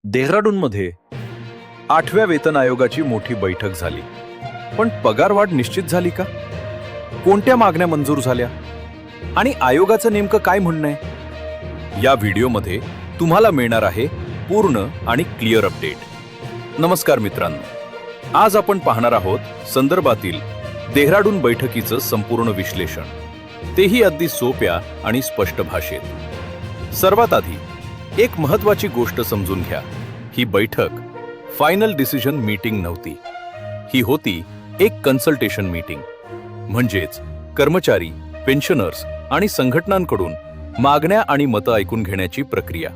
डेहराडूनमध्ये 8व्या वेतन आयोगाची मोठी बैठक झाली. पण पगारवाढ निश्चित झाली का? कोणत्या मागण्या मंजूर झाल्या आणि आयोगाचं नेमकं काय म्हणणं आहे? या व्हिडिओमध्ये तुम्हाला मिळणार आहे पूर्ण आणि क्लिअर अपडेट. नमस्कार मित्रांनो, आज आपण पाहणार आहोत संदर्भातील डेहराडून बैठकीचं संपूर्ण विश्लेषण, तेही अगदी सोप्या आणि स्पष्ट भाषेत. सर्वात आधी एक महत्त्वाची गोष्ट समजून घ्या. ही बैठक फायनल डिसिजन मीटिंग नव्हती. ही होती एक कन्सल्टेशन मीटिंग, म्हणजेच कर्मचारी, पेन्शनर्स आणि संघटनांकडून मागण्या आणि मतं ऐकून घेण्याची प्रक्रिया.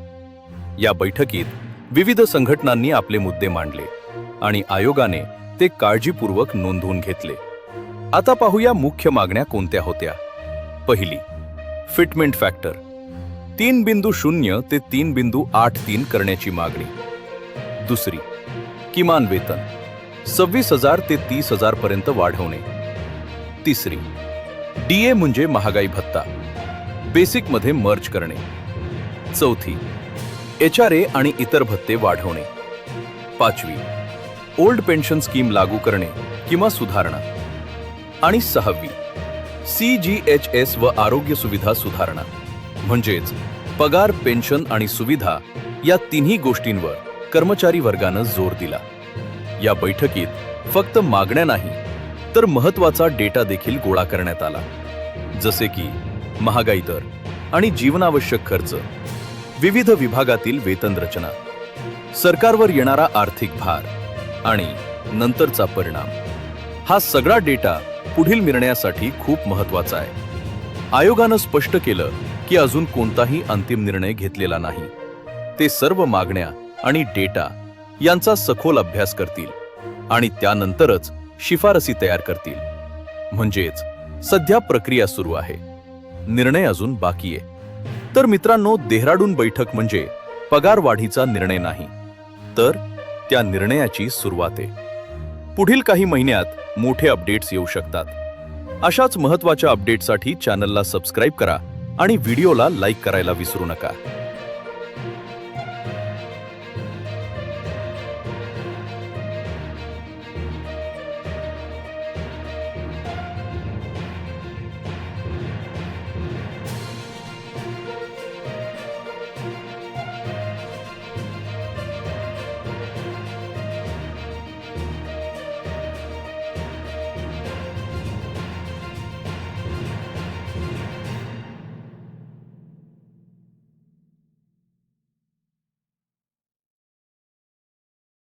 या बैठकीत विविध संघटनांनी आपले मुद्दे मांडले आणि आयोगाने ते काळजीपूर्वक नोंदवून घेतले. आता पाहूया मुख्य मागण्या कोणत्या होत्या. पहिली, फिटमेंट फॅक्टर 3.0 ते 3.83 करण्याची मागणी. दुसरी, किमान वेतन 26,000 ते 30,000 पर्यंत वाढवणे. तिसरी, डीए म्हणजे महागाई भत्ता बेसिकमध्ये मर्ज करणे. चौथी, एचआरए आणि इतर भत्ते वाढवणे. पाचवी, ओल्ड पेन्शन स्कीम लागू करणे किंवा सुधारणा. आणि सहावी, CGHS व आरोग्य सुविधा सुधारणा, म्हणजेच पगार, पेन्शन आणि सुविधा या तिन्ही गोष्टींवर कर्मचारी वर्गानं जोर दिला. या बैठकीत फक्त मागण्या नाही तर महत्त्वाचा डेटा देखील गोळा करण्यात आला, जसे की महागाई दर आणि जीवनावश्यक खर्च, विविध विभागातील वेतन रचना, सरकारवर येणारा आर्थिक भार आणि नंतरचा परिणाम. हा सगळा डेटा पुढील निर्णयासाठी खूप महत्त्वाचा आहे. आयोगानं स्पष्ट केलं की अजून कोणताही अंतिम निर्णय घेतलेला नाही. ते सर्व मागण्या आणि डेटा यांचा सखोल अभ्यास करतील आणि त्यानंतरच शिफारसी तयार करतील. म्हणजेच सध्या प्रक्रिया सुरू आहे, निर्णय अजून बाकी आहे. तर मित्रांनो, डेहराडून बैठक म्हणजे पगार वाढीचा निर्णय नाही, तर त्या निर्णयाची सुरुवात आहे. पुढील काही महिन्यात मोठे अपडेट्स येऊ शकतात. अशाच महत्त्वाच्या अपडेटसाठी चॅनलला सबस्क्राईब करा आणि व्हिडिओला लाईक करायला विसरू नका.